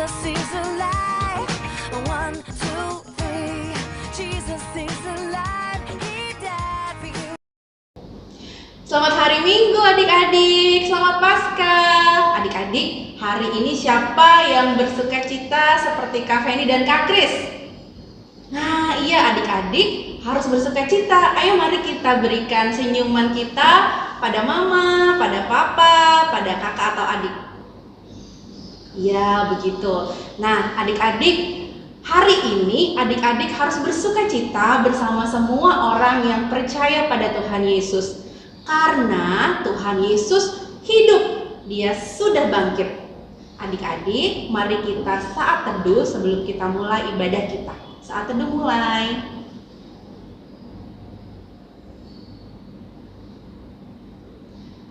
Jesus is alive. 1, 2, 3. Jesus is alive. He died for you. Selamat hari Minggu adik-adik, selamat Paskah. Adik-adik, hari ini siapa yang bersuka cita seperti Kak Feni dan Kak Kris? Nah iya adik-adik, harus bersuka cita. Ayo mari kita berikan senyuman kita pada mama, pada papa, pada kakak atau adik. Ya begitu. Nah adik-adik, hari ini adik-adik harus bersuka cita bersama semua orang yang percaya pada Tuhan Yesus. Karena Tuhan Yesus hidup, Dia sudah bangkit. Adik-adik, mari kita saat teduh sebelum kita mulai ibadah kita. Saat teduh mulai.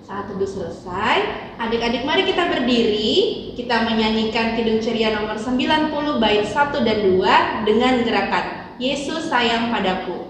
Saat teduh selesai, adik-adik mari kita berdiri. Kita menyanyikan Kidung Ceria nomor 90 bait 1 dan 2 dengan gerakan Yesus sayang padaku.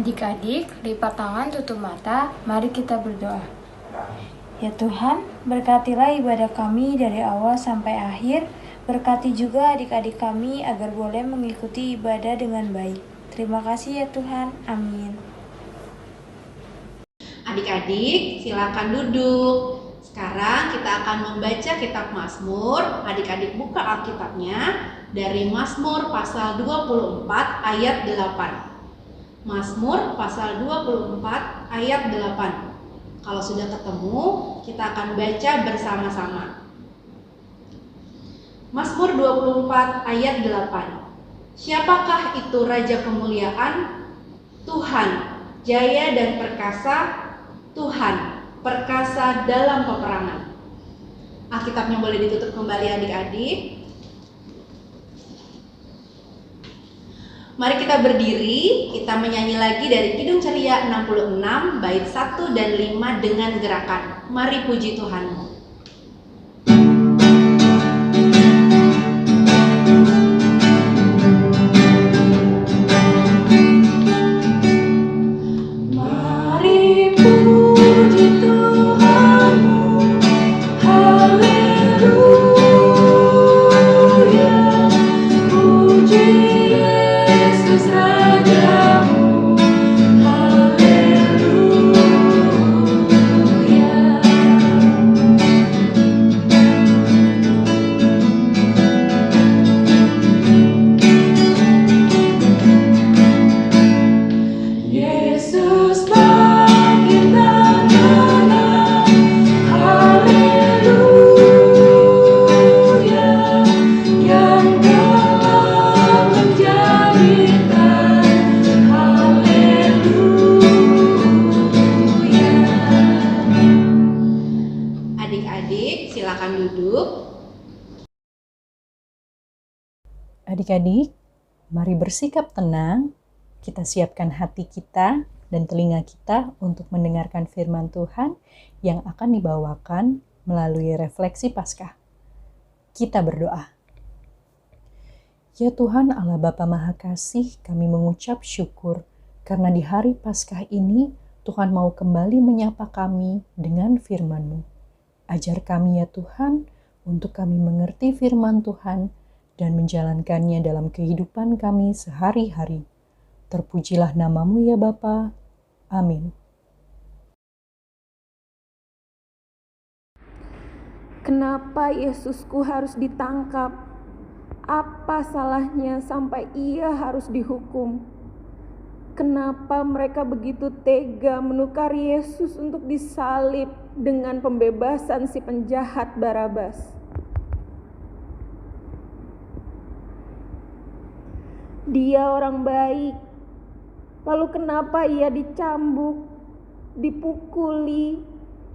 Adik-adik, lipat tangan, tutup mata, mari kita berdoa. Ya Tuhan, berkatilah ibadah kami dari awal sampai akhir, berkati juga adik-adik kami agar boleh mengikuti ibadah dengan baik. Terima kasih ya Tuhan, amin. Adik-adik, silakan duduk. Sekarang kita akan membaca kitab Mazmur. Adik-adik buka Alkitabnya dari Mazmur pasal 24 ayat 8. Mazmur pasal 24 ayat 8. Kalau sudah ketemu, kita akan baca bersama-sama. Mazmur 24 ayat 8. Siapakah itu Raja kemuliaan? Tuhan, jaya dan perkasa. Tuhan, perkasa dalam peperangan. Alkitabnya boleh ditutup kembali adik-adik. Mari kita berdiri, kita menyanyi lagi dari Kidung Ceria 66 bait 1 dan 5 dengan gerakan Mari puji Tuhanmu. Adik-adik, mari bersikap tenang, kita siapkan hati kita, dan telinga kita untuk mendengarkan firman Tuhan yang akan dibawakan melalui refleksi Paskah. Kita berdoa. Ya Tuhan Allah Bapa Maha Kasih, kami mengucap syukur karena di hari Paskah ini Tuhan mau kembali menyapa kami dengan firman-Mu. Ajar kami ya Tuhan, untuk kami mengerti firman Tuhan dan menjalankannya dalam kehidupan kami sehari-hari. Terpujilah nama-Mu ya Bapa. Amin. Kenapa Yesusku harus ditangkap? Apa salahnya sampai ia harus dihukum? Kenapa mereka begitu tega menukar Yesus untuk disalib dengan pembebasan si penjahat Barabas? Dia orang baik. Lalu kenapa ia dicambuk, dipukuli,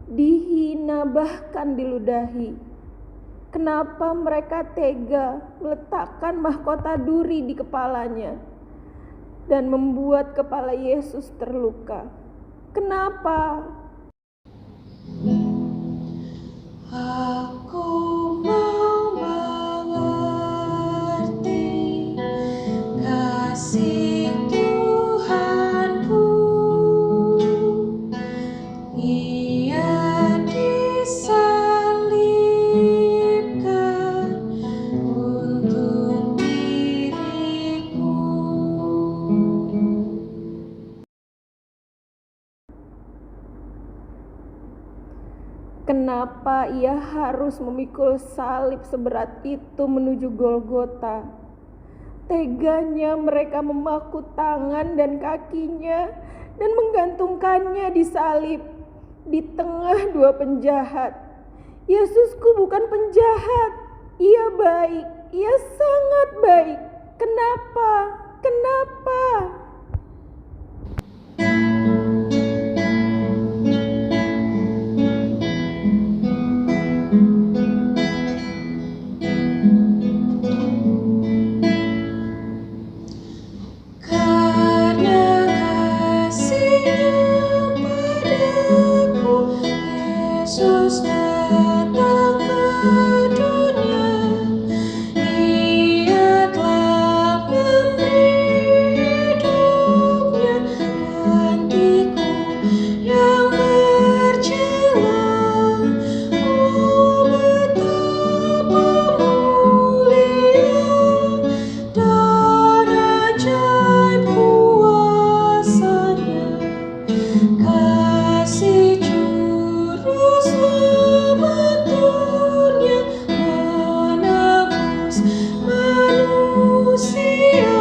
dihina, bahkan diludahi? Kenapa mereka tega meletakkan mahkota duri di kepalanya dan membuat kepala Yesus terluka? Kenapa? Aku mau mengerti kasih Tuhanku. Ia disalibkan untuk diriku. Kenapa ia harus memikul salib seberat itu menuju Golgota? Teganya mereka memaku tangan dan kakinya dan menggantungkannya di salib di tengah dua penjahat. Yesusku bukan penjahat, ia baik, ia sangat baik. Kenapa? Kenapa? Karena kasih-Nya padaku, Yesus datang ke dunia. Ia telah memberi hidupnya gantiku yang berjalan. Oh, betapa mulia dan ajaib kuasa-Nya. Kasih Juru Selamat-Nya menebus manusia.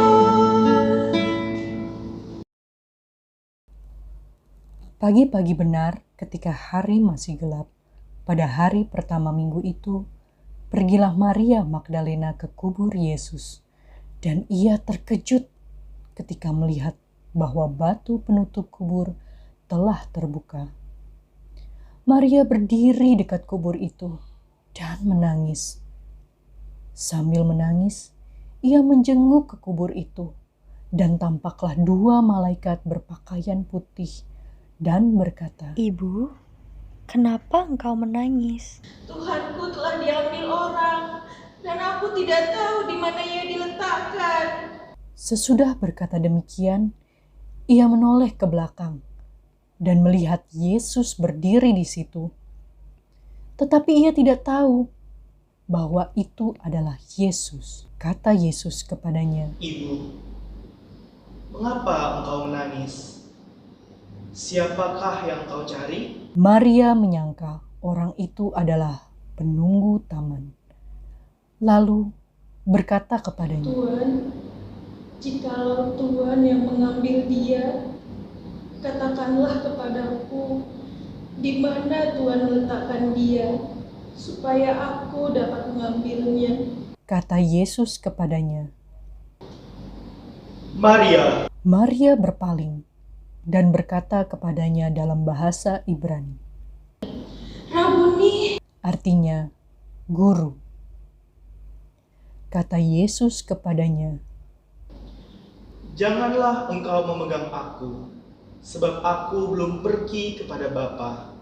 Pagi-pagi benar ketika hari masih gelap, pada hari pertama minggu itu, pergilah Maria Magdalena ke kubur Yesus, dan ia terkejut ketika melihat bahwa batu penutup kubur telah terbuka. Maria berdiri dekat kubur itu dan menangis. Sambil menangis, ia menjenguk ke kubur itu, dan tampaklah dua malaikat berpakaian putih dan berkata, Ibu, kenapa engkau menangis? Tuhanku telah diambil orang dan aku tidak tahu di mana ia diletakkan. Sesudah berkata demikian, ia menoleh ke belakang dan melihat Yesus berdiri di situ. Tetapi ia tidak tahu bahwa itu adalah Yesus. Kata Yesus kepadanya, Ibu, mengapa engkau menangis? Siapakah yang kau cari? Maria menyangka orang itu adalah penunggu taman. Lalu berkata kepadanya, Tuhan, jikalau Tuhan yang mengambil dia, katakanlah kepadaku di mana Tuhan meletakkan dia, supaya aku dapat mengambilnya. kata Yesus kepadanya. Maria. Maria berpaling dan berkata kepadanya dalam bahasa Ibrani, Rabuni, artinya guru. Kata Yesus kepadanya, Janganlah engkau memegang aku, sebab aku belum pergi kepada Bapa.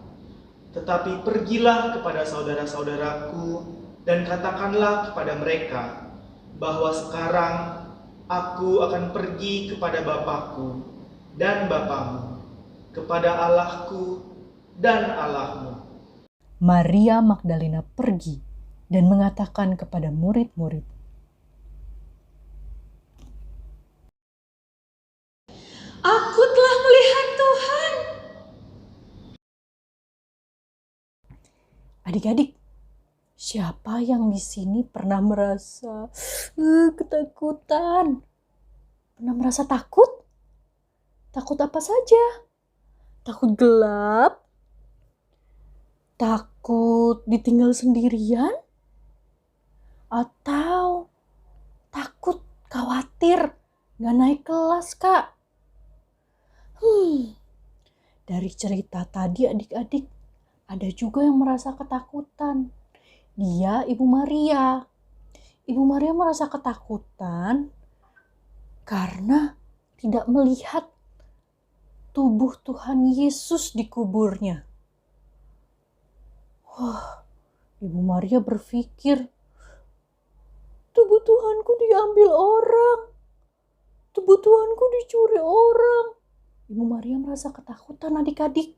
Tetapi pergilah kepada saudara-saudaraku dan katakanlah kepada mereka bahwa sekarang aku akan pergi kepada Bapakku dan Bapamu, kepada Allahku dan Allahmu. Maria Magdalena pergi dan mengatakan kepada murid-murid, Aku telah melihat Tuhan. adik-adik, siapa yang di sini pernah merasa ketakutan? Pernah merasa takut? Takut apa saja? Takut gelap? Takut ditinggal sendirian? Atau takut, khawatir, gak naik kelas, Kak? Dari cerita tadi adik-adik, ada juga yang merasa ketakutan. Dia Ibu Maria. Ibu Maria merasa ketakutan karena tidak melihat tubuh Tuhan Yesus di kuburnya. Wah, Ibu Maria berpikir, tubuh Tuhanku diambil orang. Tubuh Tuhanku dicuri orang. Ibu Maria merasa ketakutan adik-adik.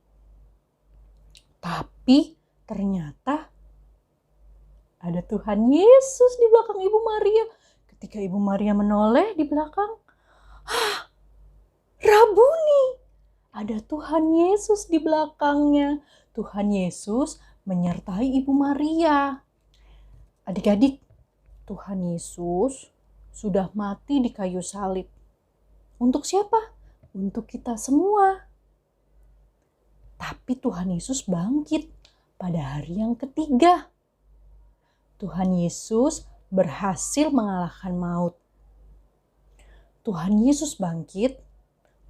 Tapi ternyata ada Tuhan Yesus di belakang Ibu Maria. Ketika Ibu Maria menoleh di belakang, Rabuni, ada Tuhan Yesus di belakangnya. Tuhan Yesus menyertai Ibu Maria. Adik-adik, Tuhan Yesus sudah mati di kayu salib. Untuk siapa? Untuk kita semua. Tapi Tuhan Yesus bangkit pada hari yang ketiga. Tuhan Yesus berhasil mengalahkan maut. Tuhan Yesus bangkit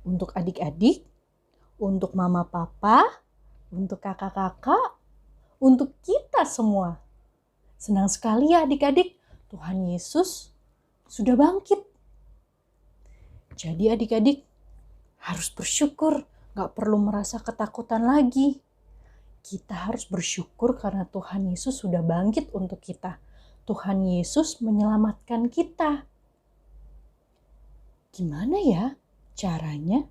untuk adik-adik, untuk mama papa, untuk kakak-kakak, untuk kita semua. Senang sekali ya adik-adik, Tuhan Yesus sudah bangkit. Jadi adik-adik harus bersyukur, gak perlu merasa ketakutan lagi. Kita harus bersyukur karena Tuhan Yesus sudah bangkit untuk kita. Tuhan Yesus menyelamatkan kita. Gimana ya caranya?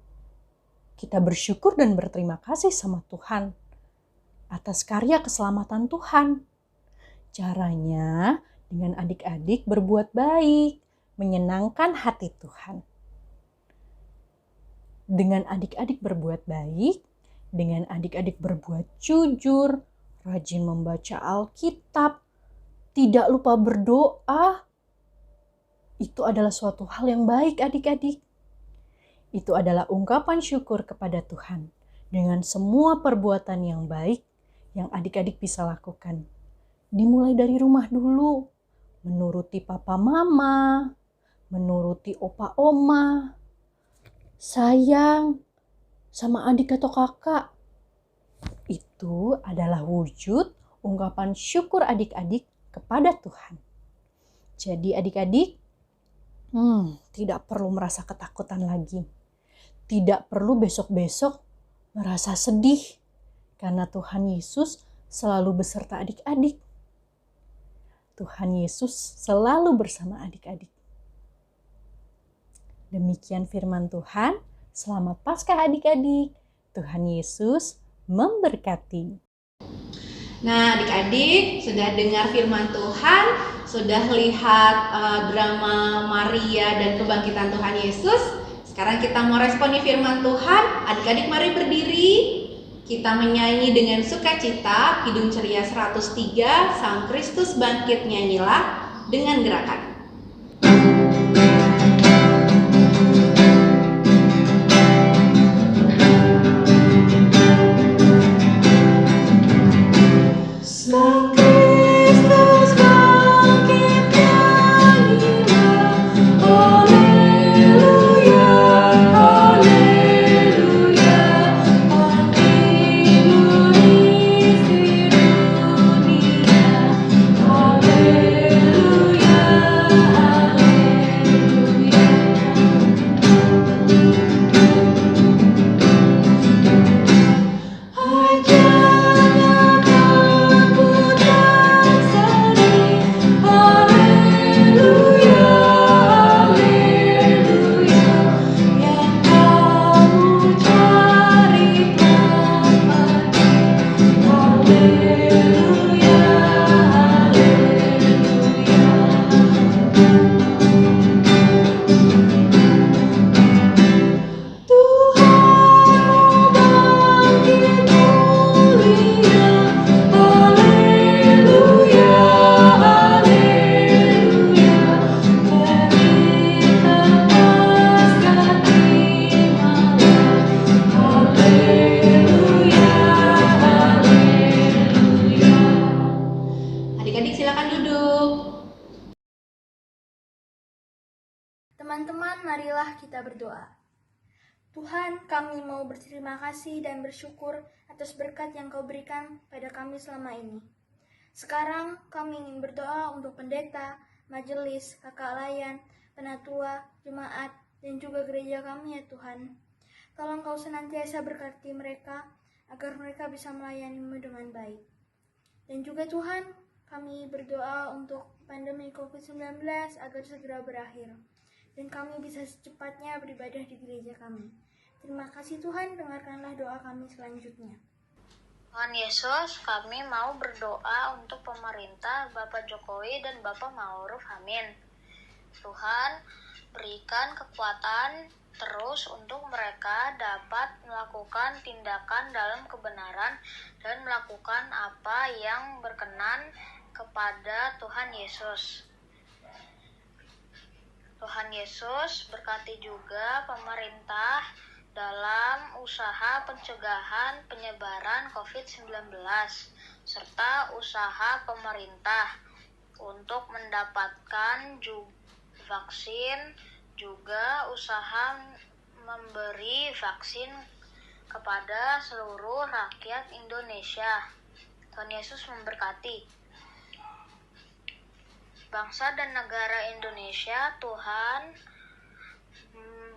Kita bersyukur dan berterima kasih sama Tuhan atas karya keselamatan Tuhan. Caranya dengan adik-adik berbuat baik, menyenangkan hati Tuhan. Dengan adik-adik berbuat baik, dengan adik-adik berbuat jujur, rajin membaca Alkitab, tidak lupa berdoa, itu adalah suatu hal yang baik adik-adik. Itu adalah ungkapan syukur kepada Tuhan dengan semua perbuatan yang baik yang adik-adik bisa lakukan. Dimulai dari rumah dulu, menuruti papa mama, menuruti opa oma, sayang sama adik atau kakak. Itu adalah wujud ungkapan syukur adik-adik kepada Tuhan. Jadi adik-adik, tidak perlu merasa ketakutan lagi. Tidak perlu besok-besok merasa sedih karena Tuhan Yesus selalu beserta adik-adik. Tuhan Yesus selalu bersama adik-adik. Demikian firman Tuhan. Selamat Paskah adik-adik. Tuhan Yesus memberkati. Nah adik-adik sudah dengar firman Tuhan, sudah lihat drama Maria dan kebangkitan Tuhan Yesus. Sekarang kita mau respon nih firman Tuhan. Adik-adik mari berdiri. Kita menyanyi dengan sukacita Kidung Ceria 103, Sang Kristus Bangkit, nyanyilah dengan gerakan. Sang Kristus bangkit, nyanyilah, haleluya, haleluya, hati mengisi dunia, haleluya. kita berdoa. Tuhan, kami mau berterima kasih dan bersyukur atas berkat yang Kau berikan pada kami selama ini. Sekarang kami ingin berdoa untuk pendeta, majelis, kakak layan, penatua, jemaat, dan juga gereja kami ya Tuhan. Tolong Kau senantiasa berkati mereka agar mereka bisa melayani-Mu dengan baik. Dan juga Tuhan, kami berdoa untuk pandemi COVID-19 agar segera berakhir. Dan kami bisa secepatnya beribadah di gereja kami. Terima kasih Tuhan, dengarkanlah doa kami selanjutnya. Tuhan Yesus, kami mau berdoa untuk pemerintah Bapak Jokowi dan Bapak Ma'ruf Amin. Tuhan, berikan kekuatan terus untuk mereka dapat melakukan tindakan dalam kebenaran dan melakukan apa yang berkenan kepada Tuhan Yesus. Tuhan Yesus, berkati juga pemerintah dalam usaha pencegahan penyebaran COVID-19 serta usaha pemerintah untuk mendapatkan vaksin, juga usaha memberi vaksin kepada seluruh rakyat Indonesia. Tuhan Yesus memberkati bangsa dan negara Indonesia. Tuhan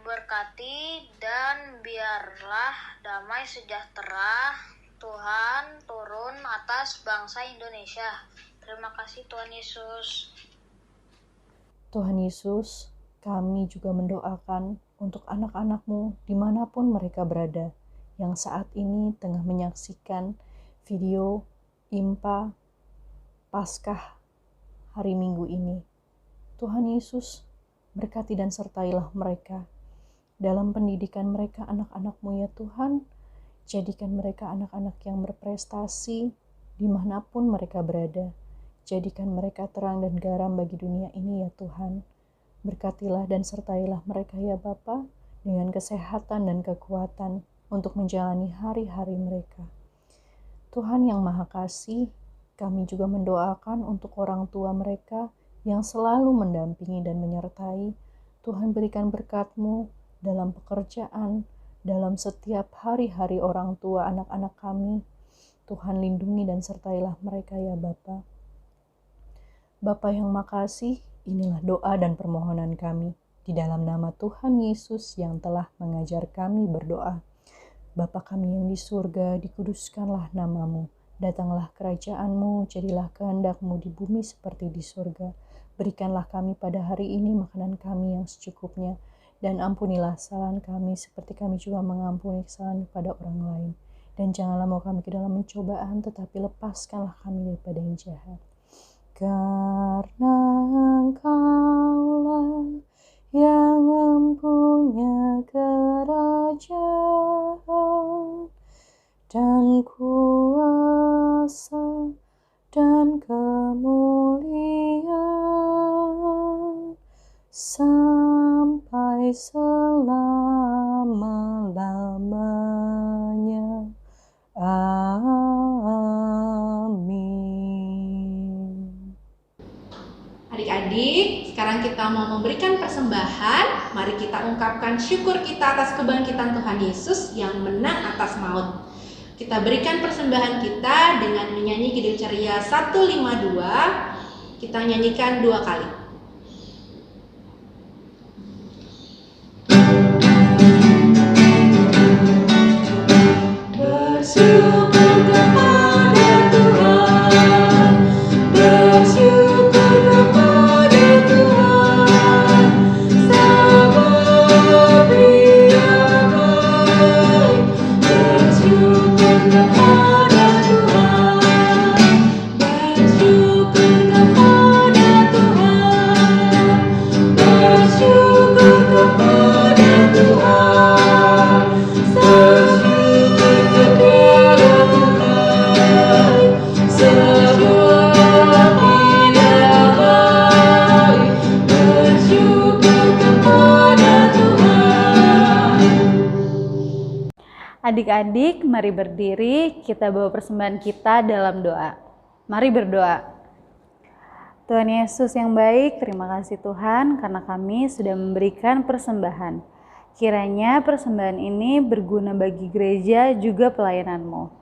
berkati dan biarlah damai sejahtera Tuhan turun atas bangsa Indonesia. Terima kasih Tuhan Yesus. Tuhan Yesus, kami juga mendoakan untuk anak-anak-Mu dimanapun mereka berada, yang saat ini tengah menyaksikan video IMPA Paskah hari Minggu ini. Tuhan Yesus, berkati dan sertailah mereka dalam pendidikan mereka, anak-anak-Mu ya Tuhan. Jadikan mereka anak-anak yang berprestasi dimanapun mereka berada. Jadikan mereka terang dan garam bagi dunia ini ya Tuhan. Berkatilah dan sertailah mereka ya Bapa dengan kesehatan dan kekuatan untuk menjalani hari-hari mereka. Tuhan yang Maha Kasih, kami juga mendoakan untuk orang tua mereka yang selalu mendampingi dan menyertai. Tuhan berikan berkat-Mu dalam pekerjaan, dalam setiap hari-hari orang tua anak-anak kami. Tuhan lindungi dan sertailah mereka ya Bapa. Bapa yang makasih, inilah doa dan permohonan kami. Di dalam nama Tuhan Yesus yang telah mengajar kami berdoa. Bapa kami yang di surga, dikuduskanlah nama-Mu. Datanglah kerajaan-Mu, jadilah kehendak-Mu di bumi seperti di surga. Berikanlah kami pada hari ini makanan kami yang secukupnya, dan ampunilah kesalahan kami seperti kami juga mengampuni kesalahan kepada orang lain. Dan janganlah mau kami ke dalam pencobaan, tetapi lepaskanlah kami daripada yang jahat. Karena Engkaulah yang mempunyai kerajaan dan kuasa dan kemuliaan sampai selama-lamanya. Amin. Adik-adik, sekarang kita mau memberikan persembahan. Mari kita ungkapkan syukur kita atas kebangkitan Tuhan Yesus yang menang atas maut. Kita berikan persembahan kita dengan menyanyi Kidung Ceria 152. Kita nyanyikan 2 kali. Bersyukur kepada Tuhan, bersyukur kepada Tuhan, sebab Dia baik. Bersyukur kepada Tuhan, bersyukur kepada Tuhan, bersyukur kepada Tuhan, bersyukur kepada Tuhan, sebab Dia baik. Bersyukur kepada Tuhan. Adik-adik, mari berdiri, kita bawa persembahan kita dalam doa. Mari berdoa. Tuhan Yesus yang baik, terima kasih Tuhan karena kami sudah memberikan persembahan. Kiranya persembahan ini berguna bagi gereja juga pelayananmu.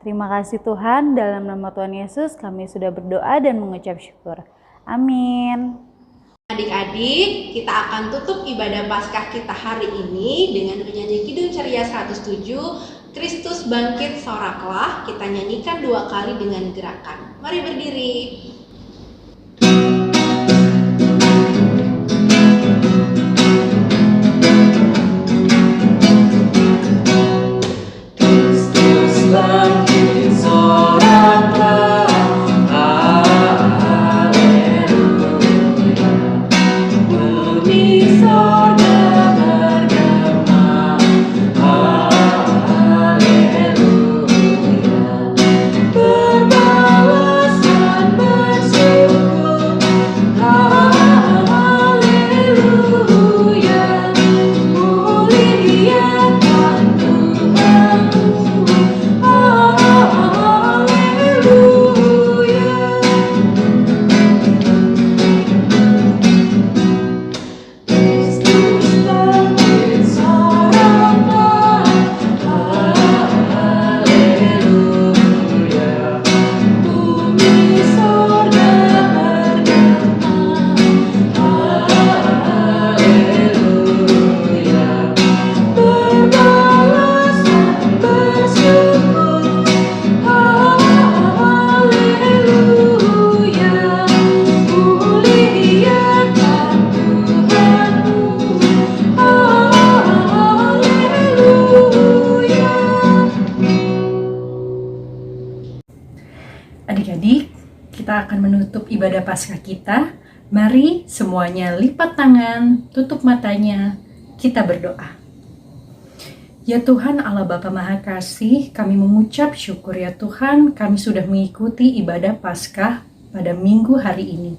Terima kasih Tuhan, dalam nama Tuhan Yesus kami sudah berdoa dan mengucap syukur. Amin. Adik-adik, kita akan tutup ibadah Paskah kita hari ini dengan menyanyi Kidung Ceria 107, Kristus bangkit soraklah. Kita nyanyikan 2 kali dengan gerakan. Mari berdiri. Adik-adik, kita akan menutup ibadah Paskah kita. Mari semuanya lipat tangan, tutup matanya, kita berdoa. Ya Tuhan Allah Bapa Maha Kasih, kami mengucap syukur ya Tuhan, kami sudah mengikuti ibadah Paskah pada minggu hari ini.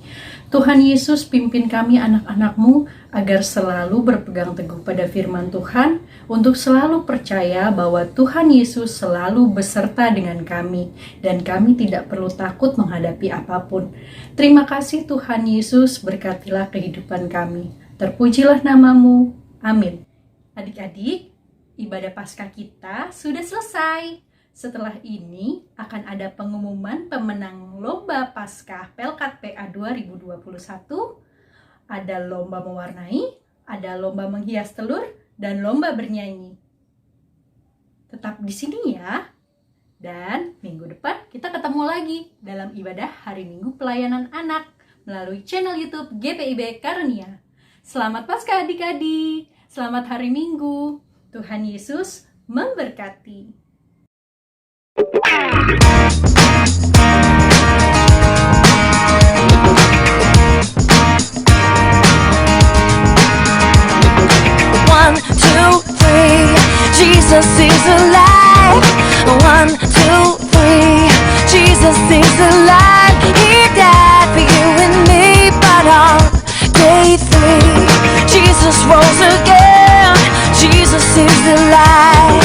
Tuhan Yesus, pimpin kami anak-anak-Mu agar selalu berpegang teguh pada firman Tuhan, untuk selalu percaya bahwa Tuhan Yesus selalu beserta dengan kami, dan kami tidak perlu takut menghadapi apapun. Terima kasih Tuhan Yesus, berkatilah kehidupan kami. Terpujilah nama-Mu. Amin. Adik-adik, ibadah Paskah kita sudah selesai. Setelah ini akan ada pengumuman pemenang Lomba Paskah Pelkat PA 2021. Ada lomba mewarnai, ada lomba menghias telur, dan lomba bernyanyi. Tetap di sini ya. Dan minggu depan kita ketemu lagi dalam ibadah Hari Minggu Pelayanan Anak melalui channel YouTube GPIB Karunia. Selamat Paskah adik-adik. Selamat Hari Minggu. Tuhan Yesus memberkati. One, two, three, Jesus is alive. 1, 2, 3, Jesus is alive. He died for you and me, but on day 3, Jesus rose again. Jesus is alive.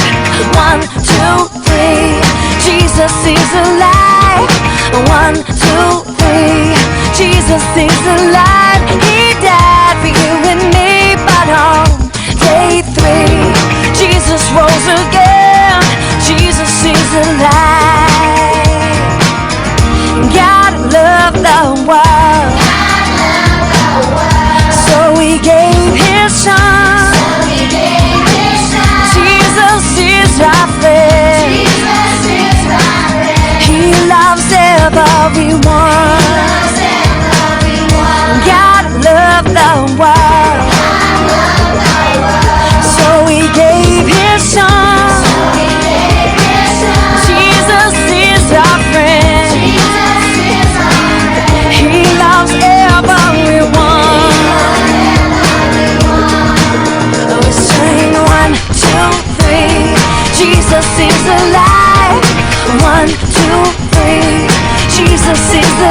1, 2, 3, Jesus is alive. 1, 2, 3, Jesus is alive. He died for you and me, but on day 3, Jesus rose again. Jesus is alive. God loved the world, so He gave His Son. Jesus is our friend. He loves everyone. God loved the world, so He gave His Son. Jesus is our friend. He loves everyone. We sing 1, 2, 3, Jesus is alive. 1, 2, 3, Jesus is alive.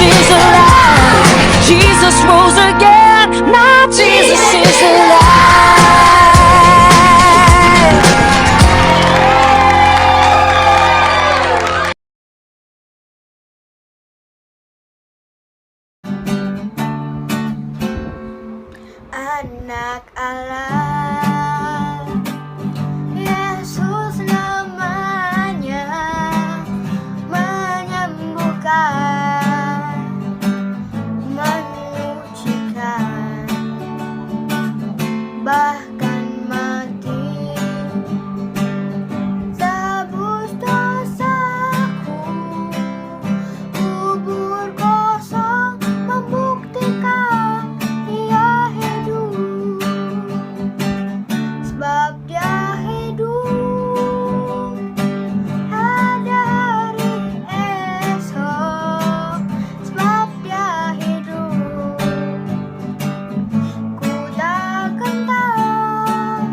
is alive. Jesus rose again. Now Jesus is alive. Anak Allah, Yesus namanya, menyembuhkan, menyucikan, bahkan mati, tebus dosaku, kubur kosong membuktikan Dia hidup, sebab Dia hidup. Ada hari esok, sebab Dia hidup. Ku takkan tahu,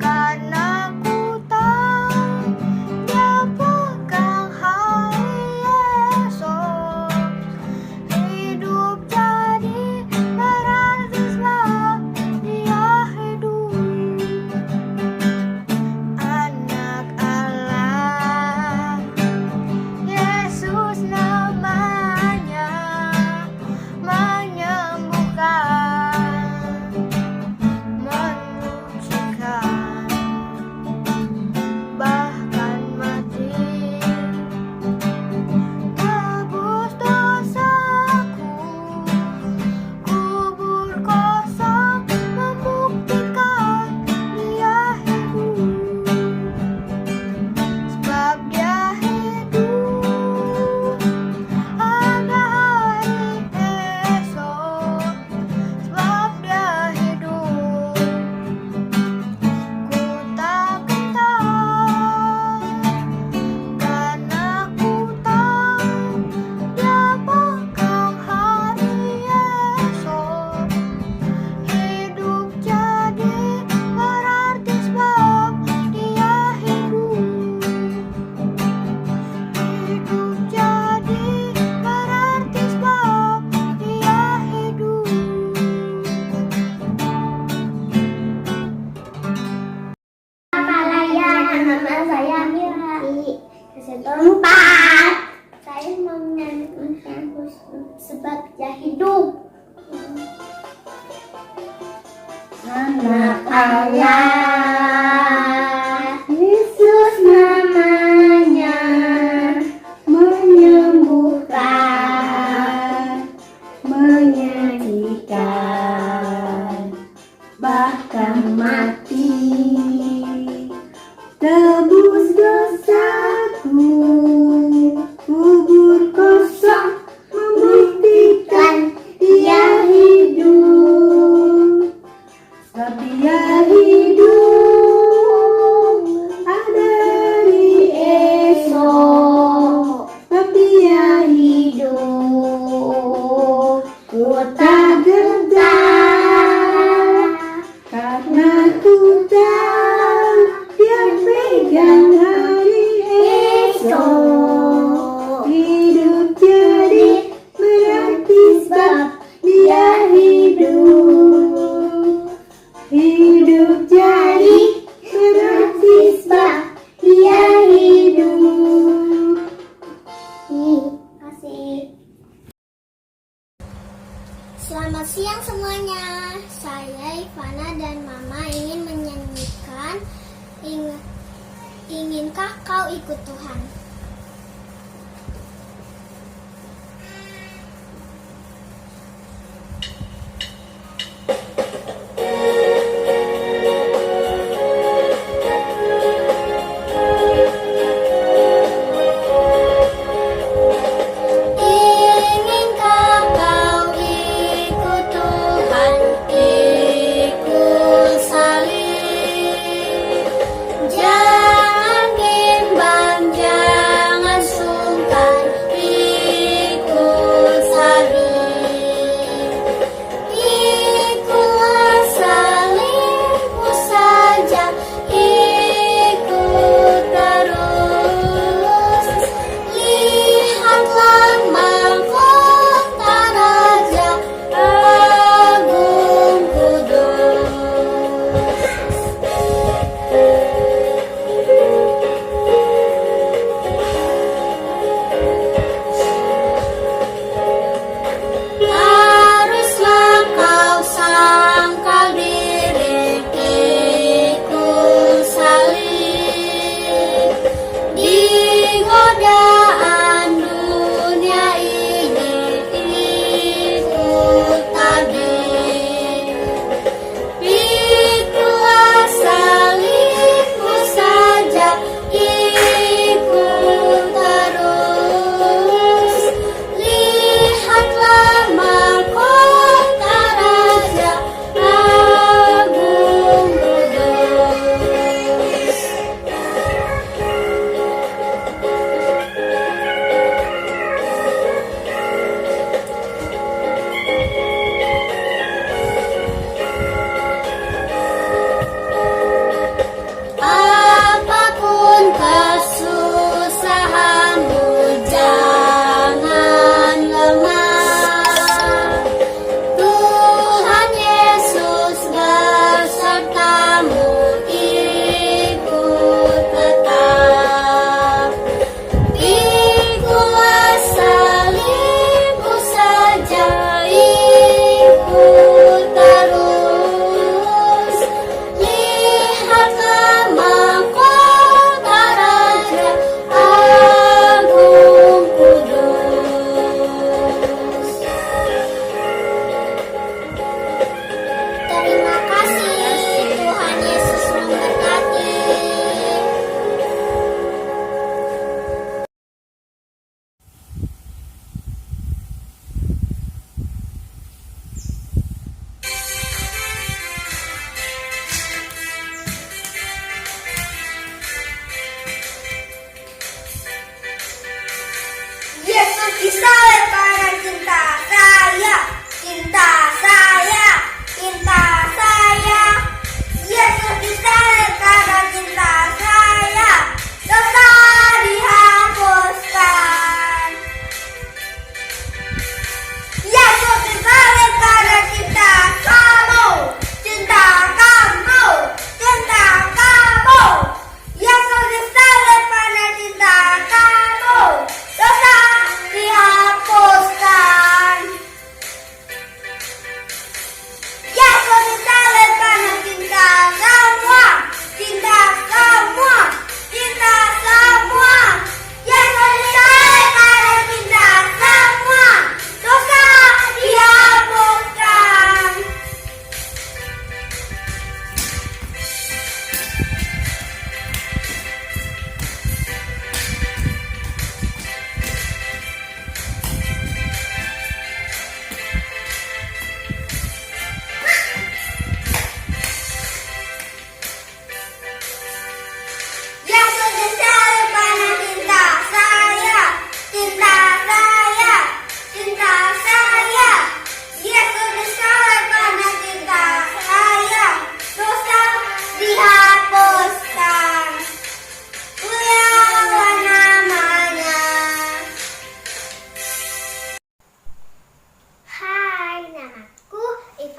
karena ku tahu Dia pegang hari esok. Hidup jadi berarti sebab Dia hidup. Anak Allah, Yesus namanya, menyembuhkan, menyucikan, bahkan mati, tebus dosaku, kubur kosong membuktikan Dia hidup, sebab Dia hidup. Ada hari esok, sebab Dia hidup. Ku takkan tahu, karena ku tahu Dia pegang hari esok. Hidup jadi berarti sebab Dia hidup. Hidup jadi berarti sebab Dia hidup. Nama saya Mira setempat. Saya mau menyanyikan sebab Dia hidup. Anak Allah, Yesus namanya, menyembuhkan, menyucikan, bahkan mati, tebus dosaku, kubur kosong membuktikan Dia hidup, sebab Dia hidup. Ada hari esok, sebab Dia hidup. Ku tak gentar, karena ku tahu Dia pegang hari esok. Hidup jadi berarti sebab Dia hidup. Hidup jadi berarti sebab Dia hidup. Terima kasih. Selamat siang semuanya. Saya Ivana dan Mama ingin menyanyikan Inginkah kau ikut Tuhan? Inginkah kau ikut Tuhan, ikut salib? Jangan bimbang, jangan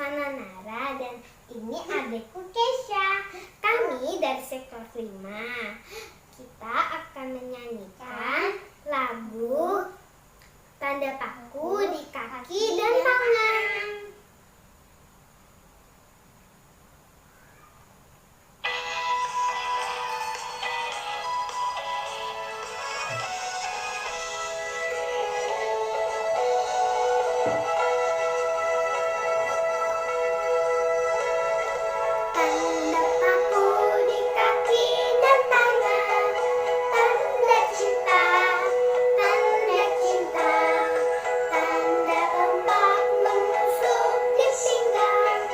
Yohana Nara dan ini adikku Kesha. Kami dari sektor 5. Kita akan menyanyikan lagu Tanda Paku di Kaki dan Tangan. Tanda paku di kaki dan tangan, tanda cinta, tanda cinta, tanda ombak menusuk di pinggang,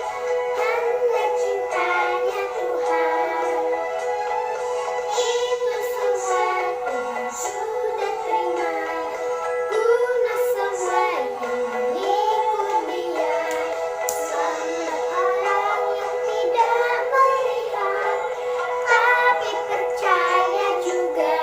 tanda cintanya Tuhan. Itu semua Tuhan sudah terima, guna semua yang mengikut Dia. Selamat orang yang tidak melihat, tapi percaya juga.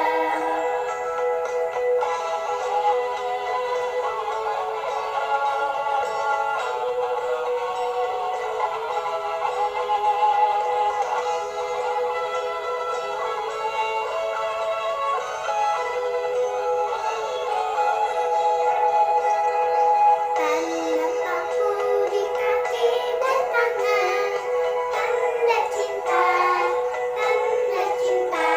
Tanda paku di kaki dan tangan, tanda cinta, tanda cinta,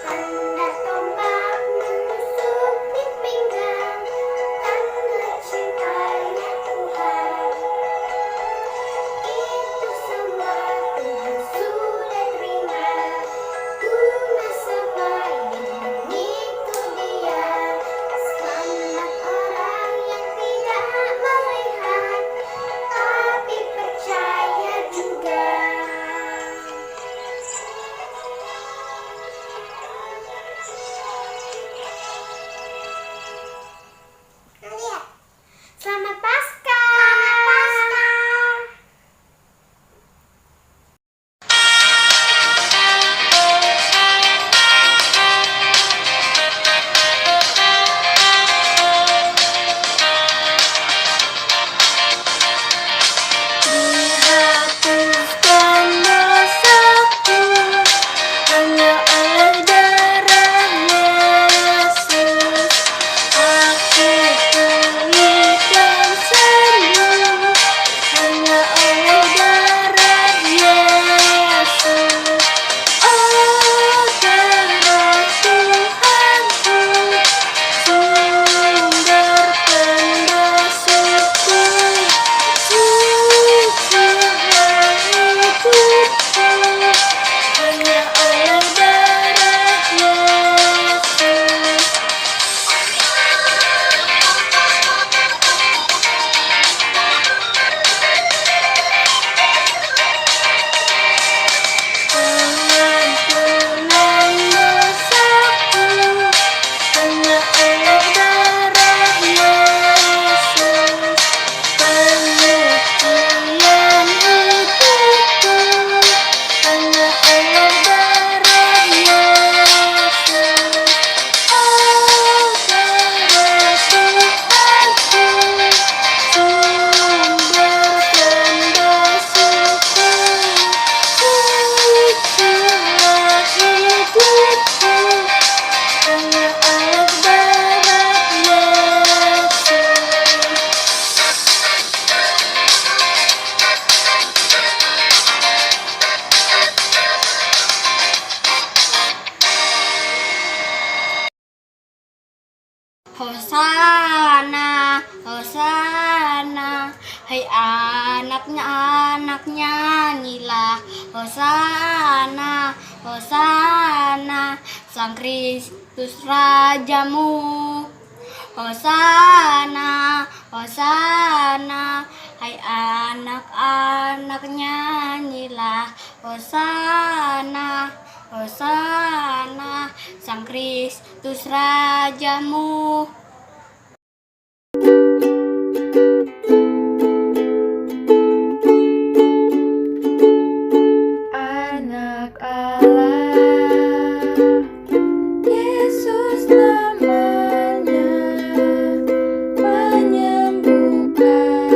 tanda tombak menusuk di pinggang, tanda cintanya Tuhan. Itu semua Tuhan sudah terima, guna semua yang mengikut Dia. Selamat orang yang tidak melihat, tapi percaya juga. Lihat. Selamat Paskah. Dihapuskan dosaku hanya oleh darah Yesus. Aku pulih dan sembuh hanya oleh darah Yesus. Oh, darah Tuhanku, sumber pendasuku, sucilah hidupku hanya oleh darah Yesus. Pengampunan dosaku hanya oleh darah Yesus. Penyucian hidupku hanya oleh darah Yesus. Oh, darah Tuhanku, sumber pendasuku, sucilah hidupku hanya oleh darah Yesus. Hosana, Hosana, hai anak nyanyilah. Hosana, Hosana, Sang Kristus Rajamu. Hosana, Hosana, hai anak-anak nyanyilah. Hosana, Hosana, Sang Kristus Rajamu. Anak Allah, Yesus namanya, menyembuhkan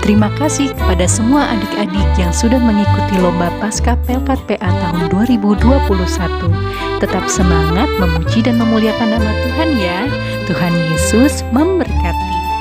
Terima kasih kepada semua adik-adik yang sudah mengikuti lomba Paskah Pelkat PA tahun 2021. Tetap semangat memuji dan memuliakan nama Tuhan ya. Tuhan Yesus memberkati.